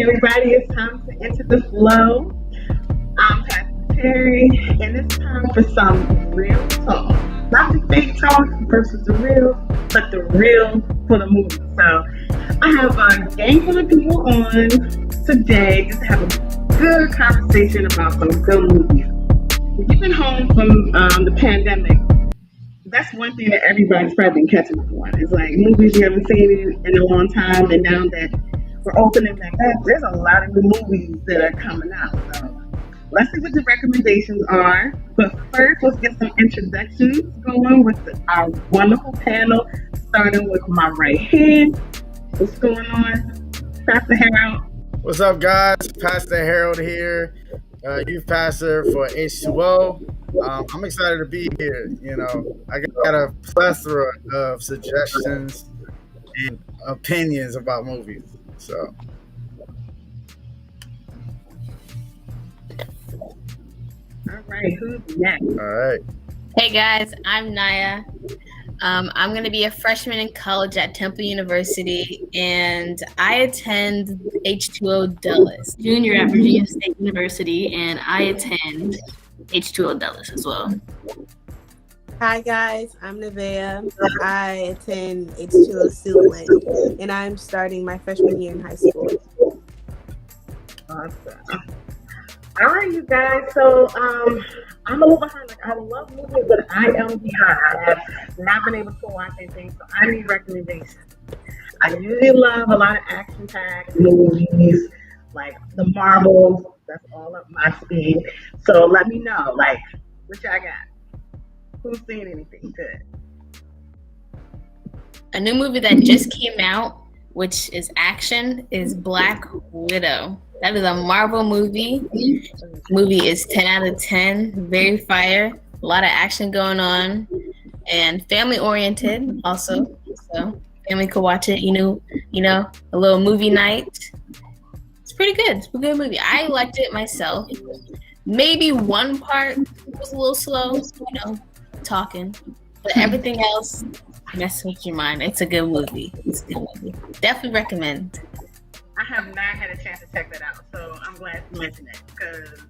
everybody. It's time to enter the flow. I'm Pastor Terry, and it's time for some real talk. Not the fake talk versus the real, but the real for the movie. So I have a gang full of people on today just to have a good conversation about some good movies. If you've been home from the pandemic, that's one thing that everybody's probably been catching up on. It's like movies you haven't seen in a long time, and now that we're opening back up, there's a lot of new movies that are coming out. So let's see what the recommendations are. But first, let's get some introductions going with our wonderful panel, starting with my right hand. What's going on? Pastor Harold. What's up, guys? Pastor Harold here, youth pastor for H20. I'm excited to be here. I got a plethora of suggestions and opinions about movies. So, all right, who's next? All right. Hey guys, I'm Naya. I'm going to be a freshman in college at Temple University, and I attend H20 Dulles. Junior at Virginia State University, and I attend H20 Dulles as well. Hi guys, I'm Nevaeh. I attend H20 Suitland, and I'm starting my freshman year in high school. Awesome. All right, you guys. So I'm a little behind. Like, I love movies, but I am behind. I have not been able to watch anything, so I need recommendations. I usually love a lot of action-packed movies, like the Marvels. That's all up my speed. So let me know, like, what y'all got? Who's seen anything good? A new movie that just came out, which is action, is Black Widow. That is a Marvel movie. Movie is 10 out of 10. Very fire. A lot of action going on. And family oriented also. So family could watch it, a little movie night. It's pretty good. It's a good movie. I liked it myself. Maybe one part was a little slow, talking. But everything else messes with your mind. It's a good movie. Definitely recommend. I have not had a chance to check that out, so I'm glad you mentioned it because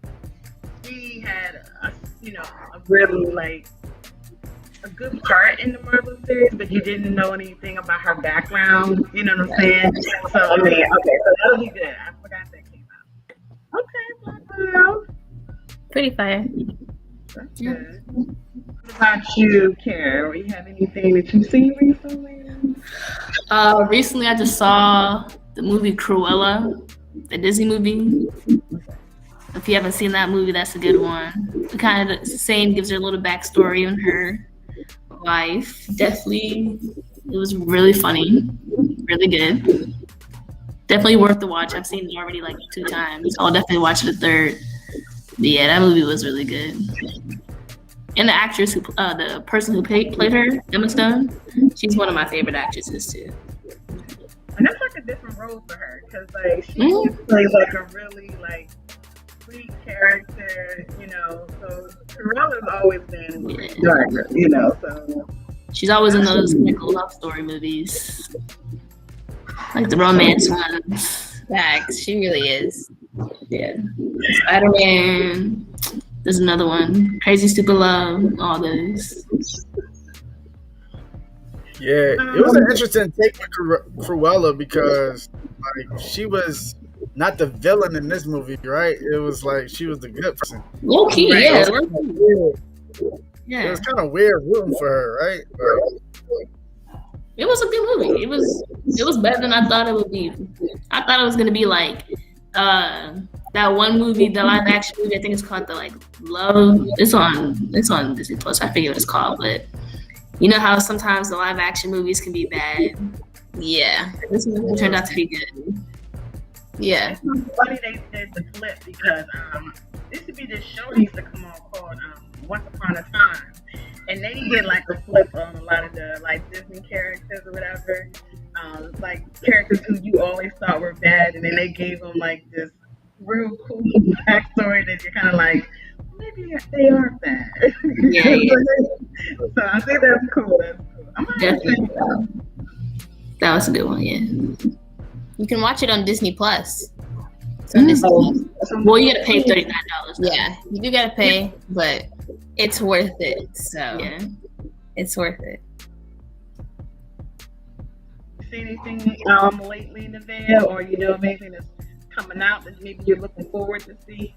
he had a really a good part in the Marvel series, but you didn't know anything about her background. You know what I'm saying? So okay, so that'll be good. I forgot that came out. Okay, well, pretty fire. That's good. What about you, Kara? Do you have anything that you've seen recently? Recently, I just saw the movie Cruella, the Disney movie. If you haven't seen that movie, that's a good one. It kind of the same, gives her a little backstory on her life. Definitely, it was really funny, really good. Definitely worth the watch. I've seen it already 2 times. I'll definitely watch it a third. But yeah, that movie was really good. And the actress the person who played her, Emma Stone, she's one of my favorite actresses too. And that's a different role for her because she plays a really sweet character, So Corella's always been darker, So she's always in those love story movies, like the romance ones. Facts, she really is. Yeah, Spider-Man. There's another one, Crazy Stupid Love. All those. Yeah, it was an interesting take with Cruella because she was not the villain in this movie, right? It was she was the good person. Low key, right? yeah. It was kind of weird rooting for her, right? It was a good movie. It was better than I thought it would be. I thought it was gonna be that one movie, the live action movie. I think it's called the Love. It's on Disney Plus. I forget what it's called, but you know how sometimes the live action movies can be bad. Yeah, this movie turned out to be good. Yeah. It's funny they did the flip because this used to be this show that used to come on called Once Upon a Time, and they did a flip on a lot of the Disney characters or whatever, characters who you always thought were bad, and then they gave them this real cool backstory that you're kind of maybe they aren't bad. Yeah. So I think that's cool. I'm gonna Definitely. That was a good one, yeah. You can watch it on Disney Plus. from Disney. Well, you gotta pay $39. Yeah, you do gotta pay, but it's worth it. So Yeah. it's worth it. See anything lately in the video, or you know of anything that's coming out that maybe you're looking forward to see?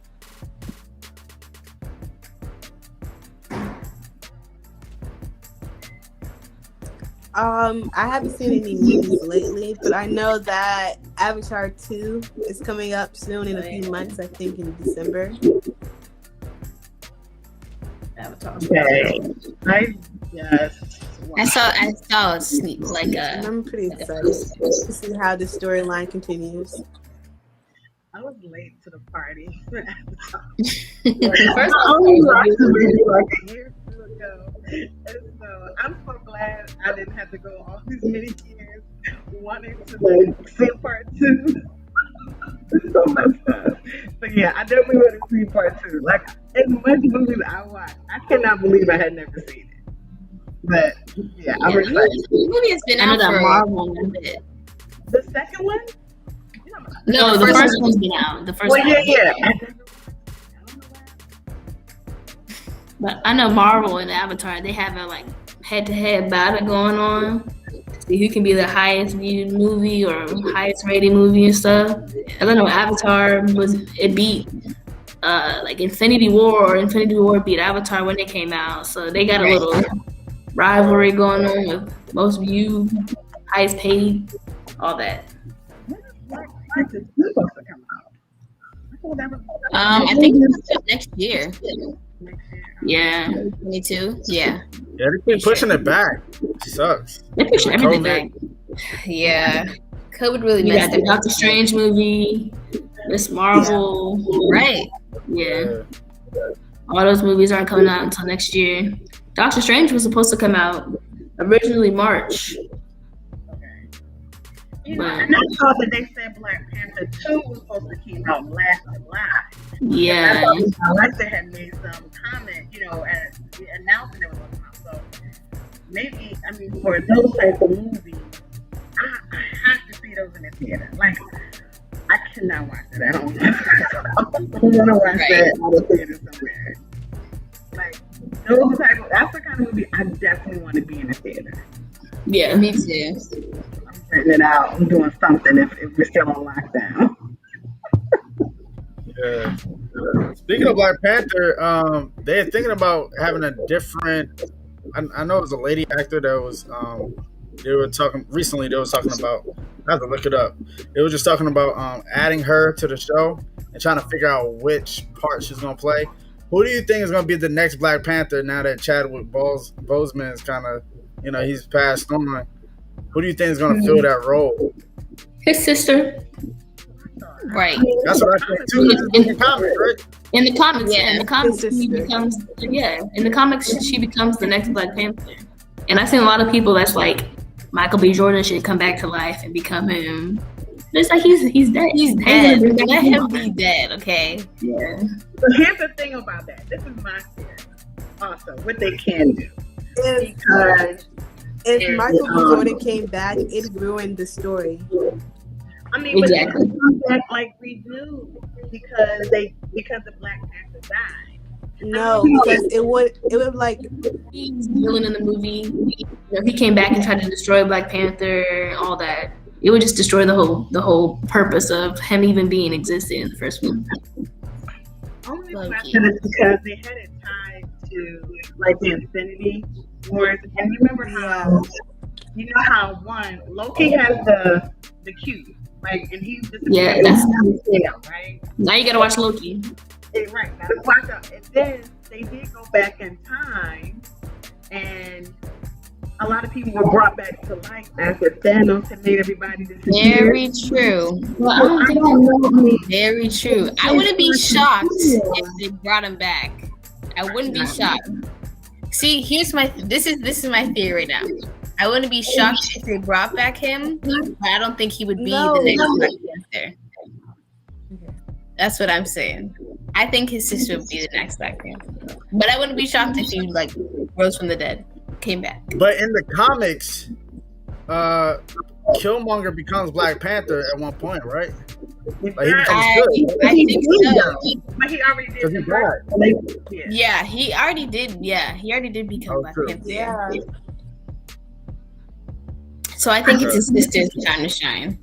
I haven't seen any movies lately, but I know that Avatar 2 is coming up soon in a few months. I think in December. Avatar. Okay. Yes. I saw a sneak like And a. I'm pretty excited to see how the storyline continues. I was late to the party. First I only watched the movie like a year or two ago. And so I'm so glad I didn't have to go all these many years wanting to like see part two. It's so messed up. But yeah, I definitely want to see part two. Like as much movies I watched, I cannot believe I had never seen it. But yeah, I'm excited. The movie has been I know out that for Marvel. a bit. The second one? No, the first one's been out. The first Well, one. yeah. But I know Marvel and Avatar, they have a like head-to-head battle going on. See who can be the highest viewed movie or highest rated movie and stuff. I don't know. Avatar beat like Infinity War beat Avatar when it came out. So they got a little rivalry going on with most viewed, highest paid, all that. I think it's next year. Yeah. 22. Yeah. Yeah, they keep pushing it back. It sucks. They push everything back. Yeah. COVID really You messed got the it Doctor Strange movie, Miss Marvel. Right. Yeah. All those movies aren't coming out until next year. Doctor Strange was supposed to come out originally March. You know, and I saw that they said Black Panther 2 was supposed to come out last July. Yeah. Alexa had made some comment, you know, as the announcement it was going to come out. So maybe, I mean, for those types of movies, I have to see those in the theater. Like, I cannot watch it at home. I want to watch that in the theater somewhere. Like, those type of, that's the kind of movie I definitely want to be in the theater. Yeah. Me too. Renting it out and doing something if we're still on lockdown. Yeah. Speaking of Black Panther, they're thinking about having a different. I know it was a lady actor that was. They were talking recently. They were talking about. I have to look it up. They were just talking about adding her to the show and trying to figure out which part she's gonna play. Who do you think is gonna be the next Black Panther now that Chadwick Boseman is kind of, you know, he's passed on? Who do you think is going to fill that role? His sister. Right. That's what I think too. In the comics, right? In the comics, Yeah. in the comics, she becomes in the comics she becomes the next Black Panther. And I've seen a lot of people that's like Michael B. Jordan should come back to life and become him. It's like he's dead. He's dead. Let him be dead, okay? Yeah. But here's the thing about that. This is my theory. Also, what they can do. Because if Michael B. Jordan came back, it ruined the story. I mean, but Exactly. they come back like we do because the Black Panther died. No, because it would like He's the villain in the movie. You know, he came back and tried to destroy Black Panther, all that. It would just destroy the whole purpose of him even being existed in the first movie. Only Loki. question is because they had it tied to like the Infinity Wars, and you remember how one Loki has the cube, like, and he's just Yeah, that's- right. Now you gotta watch Loki. Right, now to watch out. And then they did go back in time, and a lot of people were brought back to life after Thanos had made everybody disappear. Very true. Well, I don't think I know. Very true. I wouldn't be shocked if they brought him back. I wouldn't be shocked. See, this is my theory right now. I wouldn't be shocked if they brought back him, but I don't think he would be the next Black Panther. That's what I'm saying. I think his sister would be the next Black Panther. But I wouldn't be shocked if he like rose from the dead, came back. But in the comics, Killmonger becomes Black Panther at one point, right? Like he becomes I good. think so. But he already did Because he the first. died. Yeah, he already did. Yeah, he already did become Oh, Black true. Panther. Yeah. So I think it's his sister's time to shine.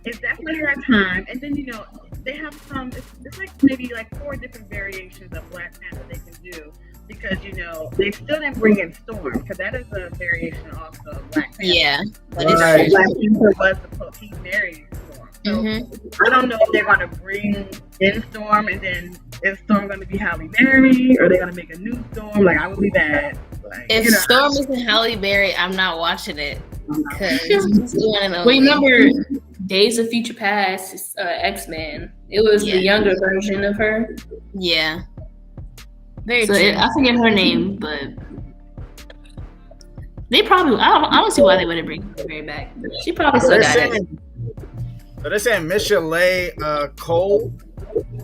It's definitely her time. And then, they have it's like maybe like 4 different variations of Black Panther they can do. Because, they still didn't bring in Storm. Because that is a variation also of Black Panther. Yeah, but Right. it's Black Panther was supposed he married Storm. So Mm-hmm. I don't know if they're going to bring in Storm and then is Storm going to be Halle Berry or are they going to make a new Storm? Like, I would be mad. Like, If Storm isn't Halle Berry, I'm not watching it. Because remember Days of Future Past, X-Men? It was the younger version of her. Yeah. Very So true. I forget her name, but they probably. I don't see why they wouldn't bring her very back. She probably still got it. So they're saying Michelle Cole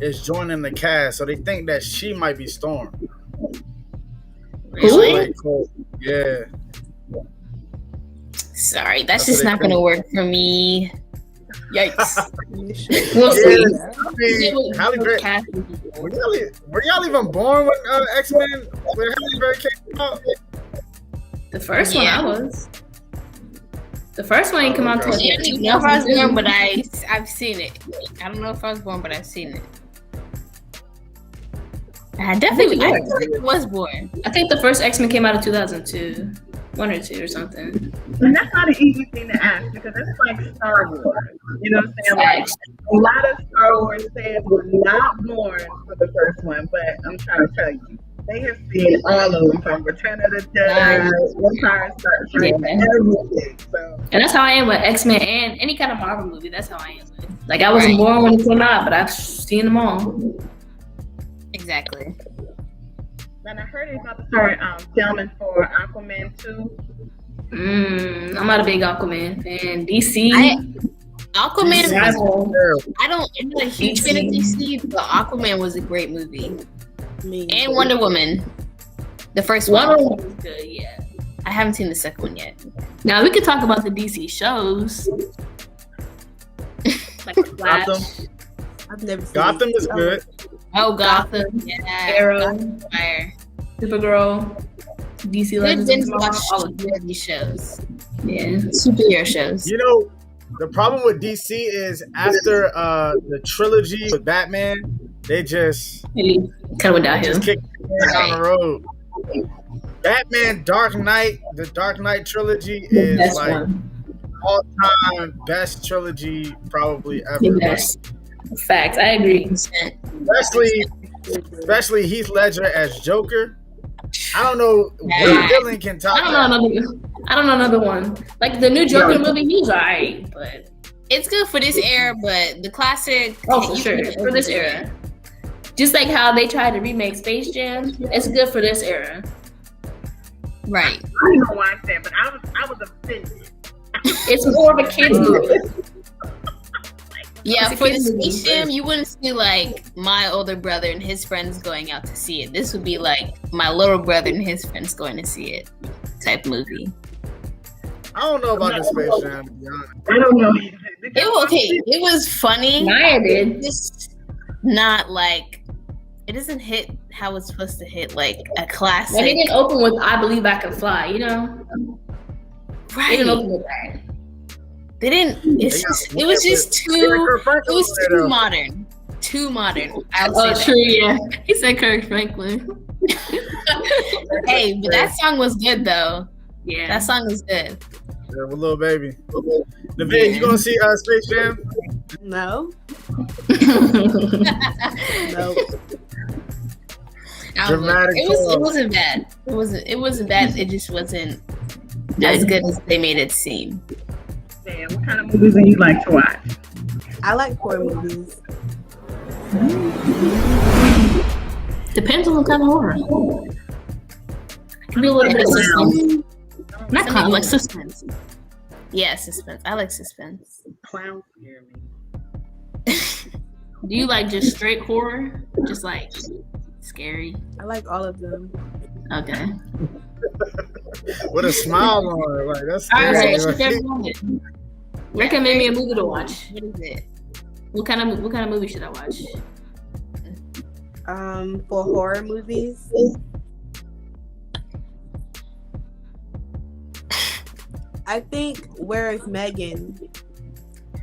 is joining the cast, so they think that she might be Storm. Really? Michelle Cole. Yeah. Sorry, that's just not going to work for me. Yikes. We'll see. I mean, Halle Berry. Were y'all even born when X-Men when Halle Berry came out? The first one I was. The first one ain't come out till I don't know if I was born, but I've seen it. I don't know if I was born, but I've seen it. I definitely was born. I think the first X-Men came out in 2002. 1 or 2 or something. And that's not an easy thing to ask because it's like Star Wars. You know what I'm saying? Like a lot of Star Wars fans were not born for the first one, but I'm trying to tell you, they have seen all of them from Return of the Jedi, Empire Strikes Back, everything. So. And that's how I am with X-Men and any kind of Marvel movie. That's how I am with. Like I wasn't born when it came out, but I've seen them all. Exactly. And I heard he's about to start filming for Aquaman 2. I'm not a big Aquaman fan. DC. Aquaman was, I'm not a huge fan of DC, but Aquaman was a great movie. And Wonder Woman. The first one. Wonder Woman was good, yeah. I haven't seen the second one yet. Now we could talk about the DC shows. Like Flash. Gotham. I've never seen Gotham is good. Oh, Gotham. Yeah. Arrow. Gotham Fire. Supergirl. DC Good Legends. binge watch all of these shows. Yeah. Superhero shows. You know, the problem with DC is after the trilogy with Batman, they just kind of went downhill. just kicked down the road. Batman Dark Knight, the Dark Knight trilogy is like all-time best trilogy probably ever. Best. Facts, I agree. Especially Heath Ledger as Joker. I don't know what villain can top I don't know another one. Like the new Joker movie, he was alright, but it's good for this era, but the classic. Oh, for sure, for this era. Just like how they tried to remake Space Jam, it's good for this era. Right. I don't know why I said, but I was offended. It's more of a kids movie. Yeah, for the Space Jam, you wouldn't see like my older brother and his friends going out to see it. This would be like my little brother and his friends going to see it type movie. I don't know about the Space Jam, to be honest. I don't know. It was funny. Maya did. It's not like it doesn't hit how it's supposed to hit, like a classic. Like it didn't open with "I Believe I Can Fly," you know? Right. It didn't open with that. They didn't. It was just too. It was too modern. Too modern. Oh, true. Yeah. He said Kirk Franklin. Hey, but that song was good though. Yeah. That song was good. Yeah, with Lil Baby. Nevaeh, you gonna see Space Jam? No. No. Dramatic. It wasn't bad. It wasn't bad. It just wasn't as good as they made it seem. Damn, what kind of movies do you like to watch? I like horror movies. Depends on what kind of horror. It can be a little bit of suspense. Not kind of like suspense. Yeah, suspense. I like suspense. Clowns scare me. Do you like just straight horror? Just like scary? I like all of them. Okay. With a smile on it, like that's All right, scary. recommend me a movie to watch. What is it? What kind of movie should I watch? For horror movies, I think Where is Megan?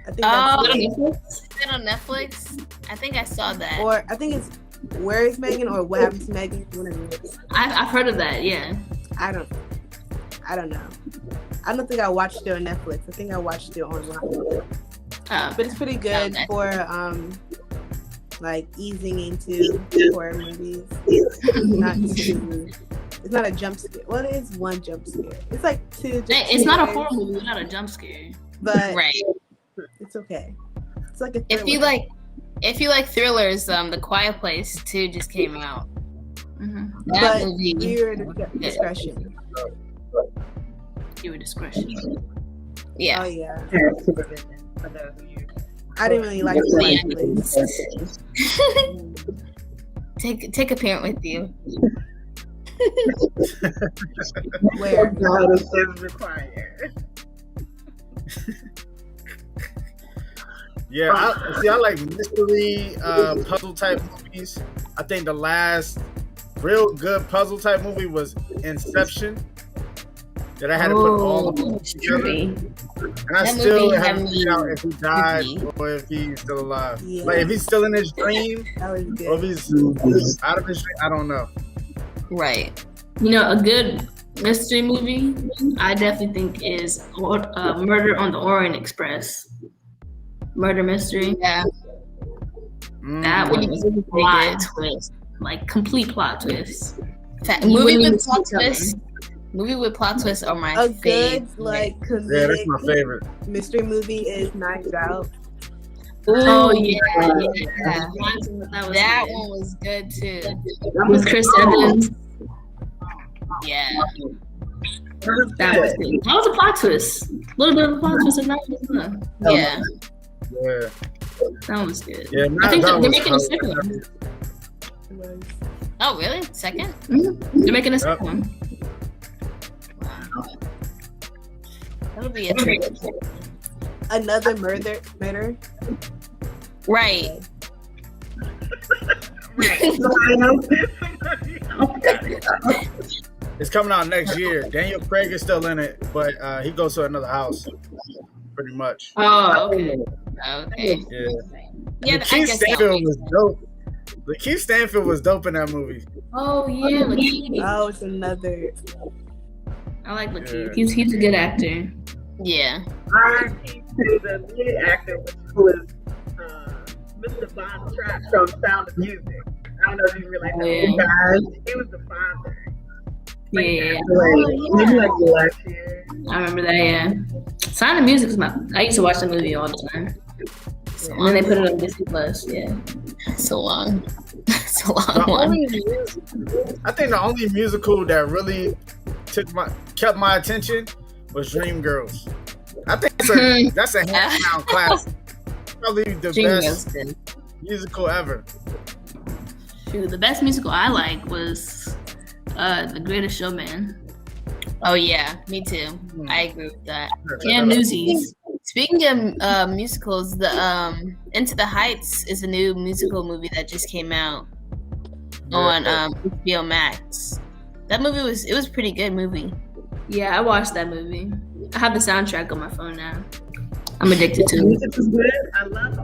I think that's is it on Netflix? I think I saw that. or I think it's Where is Megan or What Happened to Megan? One of those. I've heard of that. Yeah. I don't know. I don't think I watched it on Netflix. I think I watched it online. But it's pretty good for like easing into horror movies. It's not a jump scare. Well, it is one jump scare. It's like two. It's not a horror movie. It's not a jump scare. But Right. it's okay. It's like a thriller. If you like thrillers, The Quiet Place 2 just came out. Mm-hmm. That But movie. viewer discretion. Viewer discretion. Yeah. Oh yeah. Parent supervision for those of you. I didn't really like the Quiet Place. Take a parent with you. Where? Notice is required. Yeah, I like mystery, puzzle type movies. I think the last real good puzzle type movie was Inception. That I had to put all of them together. And I That still movie haven't had figured out me if he died creepy. or if he's still alive. Yeah. Like if he's still in his dream That was or if good. he's out of his dream, I don't know. Right. You know, a good mystery movie I definitely think is Murder on the Orient Express. Murder mystery. Yeah. That Mm. was Pretty a plot good. twist, like complete plot twist. Movie wouldn't even with plot see something. twists. Movie with plot twists are my A good favorite. like Yeah, that's comedic my favorite. mystery movie is Knives Out. Oh yeah, yeah. that That good. one was good too. With Chris Evans. Yeah. That was good. That was a plot twist. A little bit of a plot twist. And Yeah. Yeah. that was good. Yeah, I think that they're was making a second one. Was Oh, really? Second? They're making a second one. That'll be interesting. another murder. Right. It's coming out next year. Daniel Craig is still in it, but he goes to another house, pretty much. Oh, okay. Okay. Yeah. Yeah, I Lakeith guess that Stanfield makes was dope. Lakeith Stanfield was dope in that movie. Oh yeah, Lakeith. Oh, it's another. I like Lakeith. Yeah. He's a good actor. Yeah. R.I.P. to the lead actor, who is Mr. Von Trapp from Sound of Music. I don't know if you realize that. Yeah. Guys, he was the father. Yeah, Maybe like last year. I remember that. Yeah, Sound of Music was I used to watch the movie all the time. And then they put it on Disney Plus. Yeah. So long. It's a long The one. I think the only musical that really kept my attention was Dreamgirls. I think that's a hands down classic. Probably the best Dreamgirls. musical ever. Shoot, the best musical I like was The Greatest Showman. Oh yeah, me too. I agree with that. And Newsies. Speaking of musicals, the Into the Heights is a new musical movie that just came out on HBO Max. That movie was pretty good movie. Yeah, I watched that movie. I have the soundtrack on my phone now. I'm addicted to The it. music is good. I love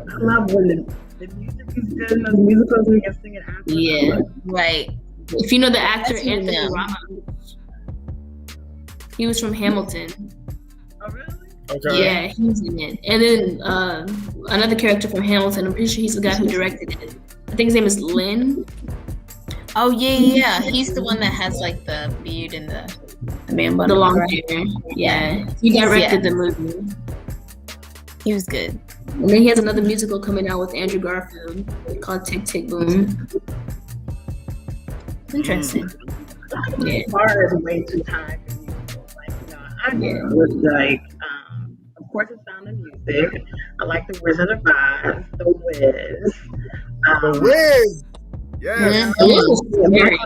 when the music is good and the musicals we can sing it after. Yeah, right. If you know the actor That's who Anthony now. Ramos, he was from Hamilton. Oh, really? Okay. Yeah, he's in it. And then another character from Hamilton. I'm pretty sure he's the guy who directed it. I think his name is Lynn. Oh yeah. He's the one that has like the beard and the man bun. The long right? hair. Yeah, he directed the movie. He was good. And then he has another musical coming out with Andrew Garfield called Tick Tick Boom. Interesting. Yeah. Bar is way too high for musicals. Like, I would like, of course, The Sound of Music. I like The Wizard of Oz, The Wiz. The Wiz. Yes. Very Oh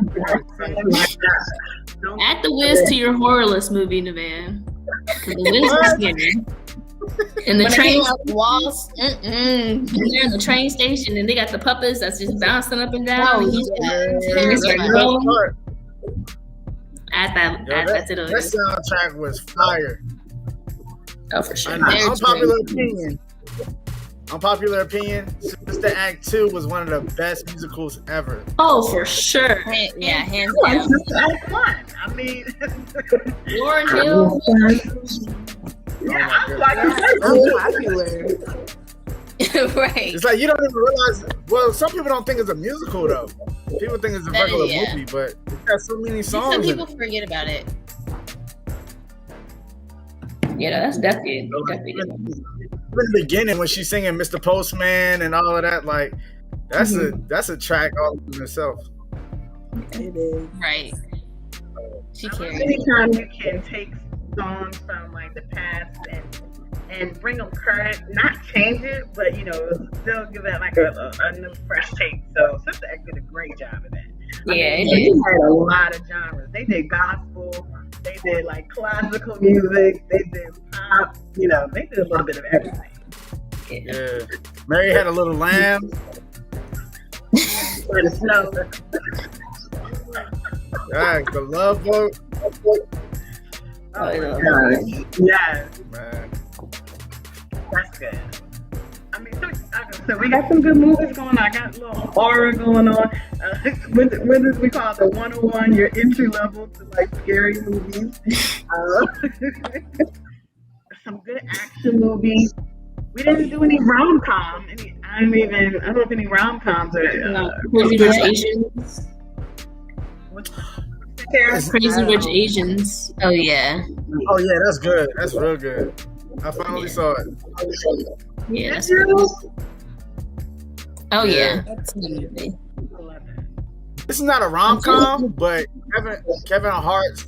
my God. Don't Add the Wiz to your horror list movie, Nevaeh. 'Cause the Wiz is scary. In the train walls, they're in the train station, and they got the puppets that's just bouncing up and down. Oh, and he's that soundtrack was fire. Oh, for sure. Unpopular opinion, Sister Act 2 was one of the best musicals ever. Oh, for sure. Yeah, hands down. down. Sister Act 1. I mean, Lauryn Hill. Yeah, I'm popular. Right. It's like you don't even realize. Well, some people don't think it's a musical though. People think it's a regular movie, but it's got so many songs. Some people forget about it. Yeah, that's definitely. In the beginning, when she's singing "Mr. Postman" and all of that, like that's a track all in itself. It is right. She carries. Anytime you can take songs from like the past and bring them current, not change it, but still give it like a new fresh take. So Sister Act did a great job of that. Yeah, they had a lot of genres. They did gospel, they did like classical music, they did pop. They did a little bit of everything. Yeah, Mary Had a Little Lamb. For the snow. Right, the Love Boat. Oh my God. Yes. Man. That's good. I mean, so we got some good movies going on. I got a little horror going on. What did we call it? The 101, your entry level to like scary movies. Some good action movies. We didn't do any rom-com. I don't know if any rom-coms are. Crazy Rich Asians. Crazy Rich Asians. Oh yeah. Oh yeah, that's good. That's real good. I finally saw it. Yeah. Oh yeah. That's a good movie. This is not a rom-com, but Kevin Hart's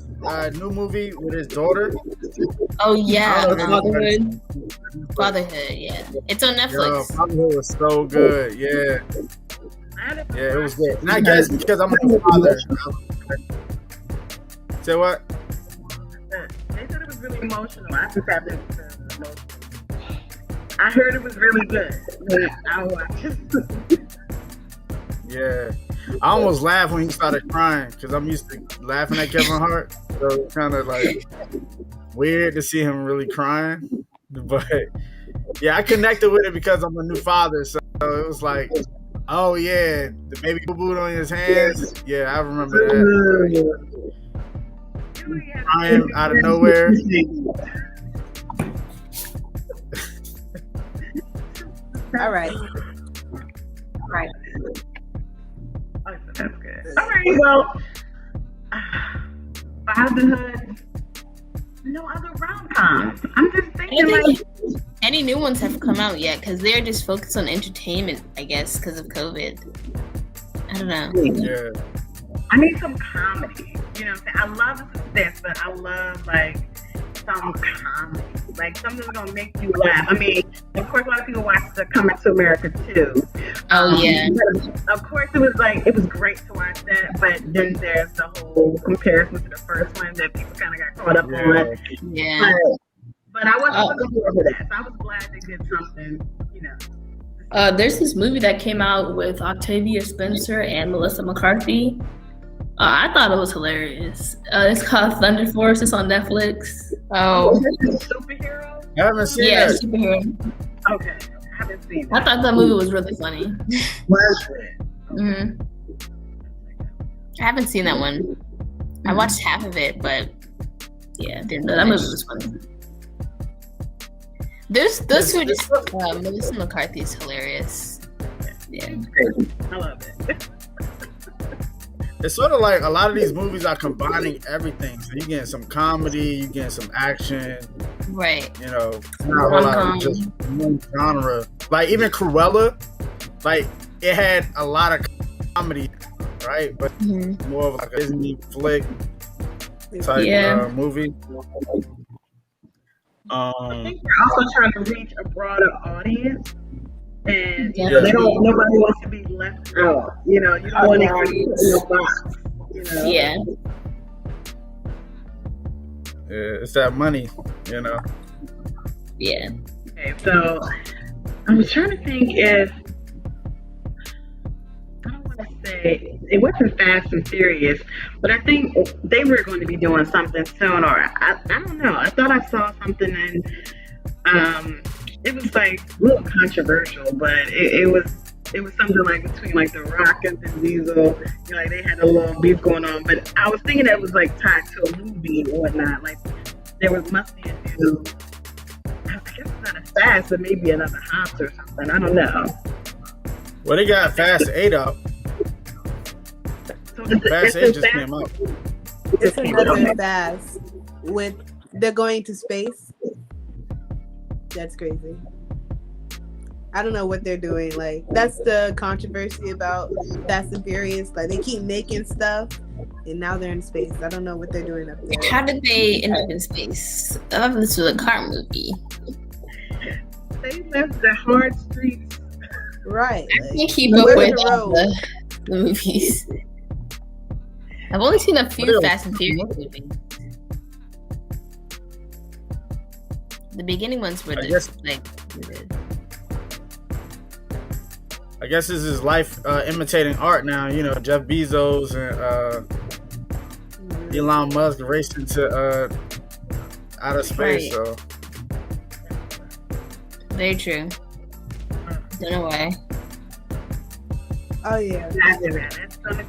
new movie with his daughter. Oh yeah, Fatherhood. Yeah, it's on Netflix. Yo, Fatherhood was so good. Yeah, it was good. And I guess because I'm a father. Say what? They said it was really emotional. I just happened to be emotional. I heard it was really good. I watched it. Yeah. I almost laughed when he started crying because I'm used to laughing at Kevin Hart. So it's kind of like weird to see him really crying. But yeah, I connected with it because I'm a new father. So it was like, oh yeah, the baby boo-boo on his hands. Yeah, I remember that. Crying out of nowhere. All right. Oh, that's good. All right, well, Fatherhood. No other rom-coms. I'm just thinking any new ones have come out yet because they're just focused on entertainment, I guess, because of COVID. I don't know. Yeah. I need some comedy. You know what I'm saying? I love the suspense, but I love like some comedy. Like something that's gonna make you laugh. I mean, of course, a lot of people watch the Coming to America too. Oh yeah. Of course, it was great to watch that, but then there's the whole comparison to the first one that people kind of got caught up on. Yeah. But I wasn't looking forward to that, so I was glad they did something. There's this movie that came out with Octavia Spencer and Melissa McCarthy. I thought it was hilarious. It's called Thunder Force. It's on Netflix. Oh. Superhero? I haven't seen it. Superhero. Okay. I haven't seen it. I thought that movie was really funny. Mm-hmm. I haven't seen that one. I watched half of it, but yeah, didn't know that movie was funny. Those two are just Melissa McCarthy is hilarious. Yeah. I love it. It's sort of like a lot of these movies are combining everything. So you getting some comedy, you getting some action. Right. Not a lot of just one genre. Like even Cruella, like it had a lot of comedy, right? But more of like a Disney flick type movie. I think they're also trying to reach a broader audience. And nobody wants to be left out. You don't want to be in a box. Yeah. Yeah, it's that money, Yeah. Okay, so I was trying to think if I don't want to say it wasn't Fast and Furious, but I think they were going to be doing something soon, or I don't know. I thought I saw something and it was like a little controversial, but it was something like between like The Rock and Vin Diesel. You know, like they had a little beef going on, but I was thinking that was like tied to a movie or whatnot. Like there must be a new. I guess it's not a Fast, but maybe another Hobbs or something. I don't know. Well, they got Fast 8 up. So Fast 8 just came out. It's another Fast with they're going to space. That's crazy. I don't know what they're doing. Like that's the controversy about Fast and Furious. Like they keep making stuff, and now they're in space. I don't know what they're doing up there. How did they end up in space? I thought this was a car movie. They left the hard streets. Right. I can't keep up with the movies. I've only seen a few Fast and Furious movies. The beginning ones were just like. I guess this is life imitating art now. You know, Jeff Bezos and Elon Musk racing to outer space. Right. So Very true. Don't know why. Oh yeah. That's gonna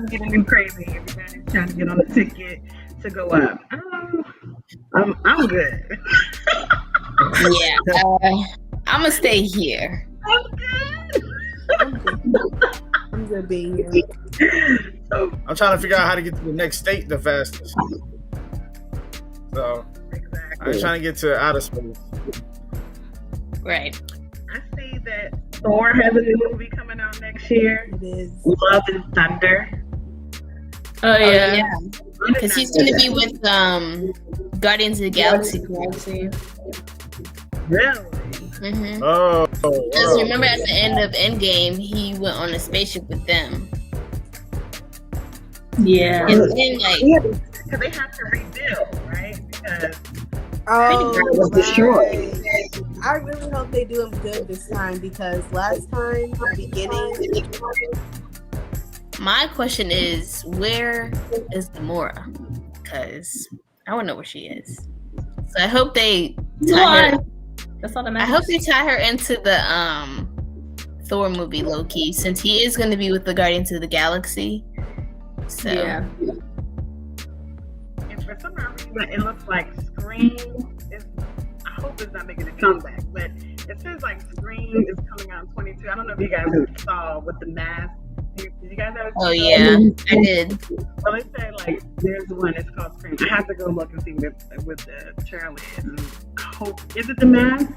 get them crazy. Everybody's trying to get on a ticket to go up. I'm good. Yeah. I'm gonna stay here. I'm good being here. I'm trying to figure out how to get to the next state the fastest. So I'm trying to get to outer space. Right. I see that Thor has a new movie coming out next year. It is. Love and Thunder. Oh yeah. Because he's gonna be with Guardians of the Galaxy. Really? Mm-hmm. Oh. Because remember at the end of Endgame, he went on a spaceship with them. Yeah. And then like, because they have to rebuild, right? Because it was destroyed. I really hope they do them good this time because last time, the beginning. my question is, where is Gamora? Because I want to know where she is. So I hope they tie her. That's all that I matters. hope they tie her into the Thor movie, low-key, since he is going to be with the Guardians of the Galaxy. So Yeah. And for some reason, it looks like Scream is. I hope it's not making a comeback, but it says like Scream is coming out in 22. I don't know if you guys saw with the mask. Did you guys ever? Oh yeah, I did. Well, they say like there's one. It's called Scream. I have to go look and see what the trailer is. And I hope is it the mask?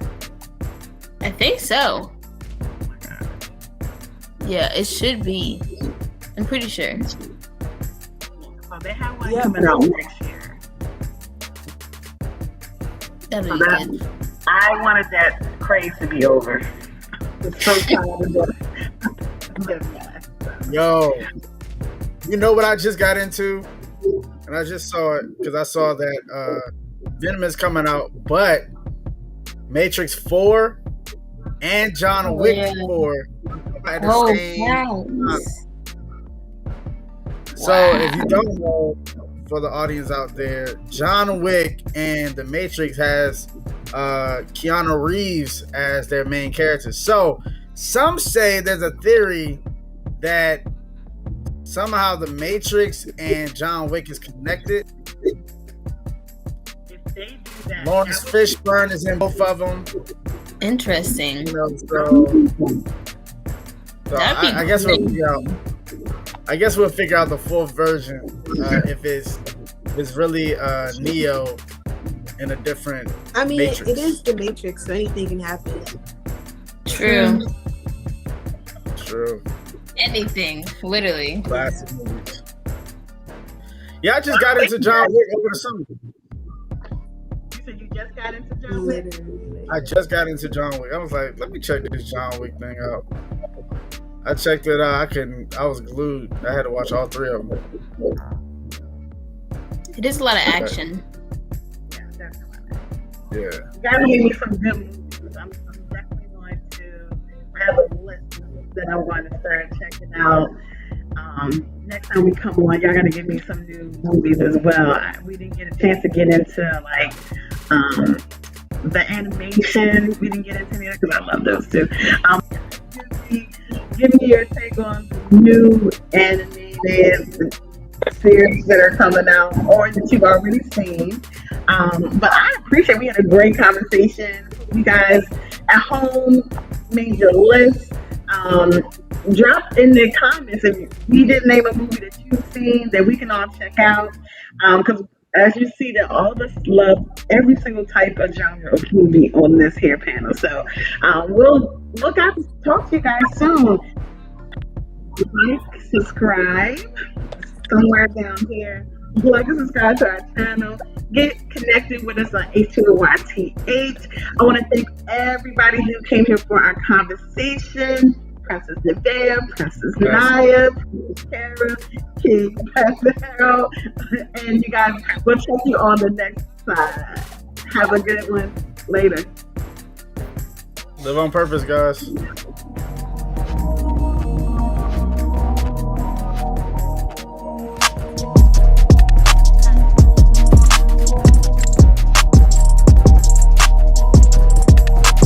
I think so. Oh my god. Yeah, it should be. I'm pretty sure. So they have one coming out next year. That'd So be good. I wanted that craze to be over. It's so tired of the mask. Yo, you know what I just got into? And I just saw it because I saw that Venom is coming out, but Matrix 4 and John Wick 4 at the same time. So if you don't know, for the audience out there, John Wick and The Matrix has Keanu Reeves as their main characters. So some say there's a theory that somehow The Matrix and John Wick is connected. If they do that, Lawrence Fishburne is in both of them. Interesting. You know, so That'd be I guess we'll great. figure out. I guess we'll figure out the fourth version if it's really Neo in a different. I mean, Matrix. it is the Matrix, so anything can happen. True. True. Anything, literally. Classic movies. Yeah, I just got into John Wick over the summer. You said you just got into John Wick? Literally. I just got into John Wick. I was like, let me check this John Wick thing out. I checked it out. I was glued. I had to watch all three of them. It is a lot of action. Yeah, definitely. Yeah. You gotta give me some good movies. I'm definitely going to have a list that I'm going to start checking out. Next time we come on, y'all gotta give me some new movies as well. We didn't get a chance to get into like the animation. We didn't get into any of that because I love those too. Give me your take on the new animated series that are coming out or that you've already seen. But I appreciate we had a great conversation. You guys at home made your list. Drop in the comments if we didn't name a movie that you've seen that we can all check out. Because as you see, that all of us love every single type of genre of movie on this here panel. So we'll look out to talk to you guys soon. Like, subscribe somewhere down here. Like and subscribe to our channel. Get connected with us on H20yth. I want to thank everybody who came here for our conversation. Princess Nevaeh, Princess Naya, Princess Kara, King Pastor Harold, and you guys, we'll check you on the next side. Have a good one. Later. Live on purpose, guys.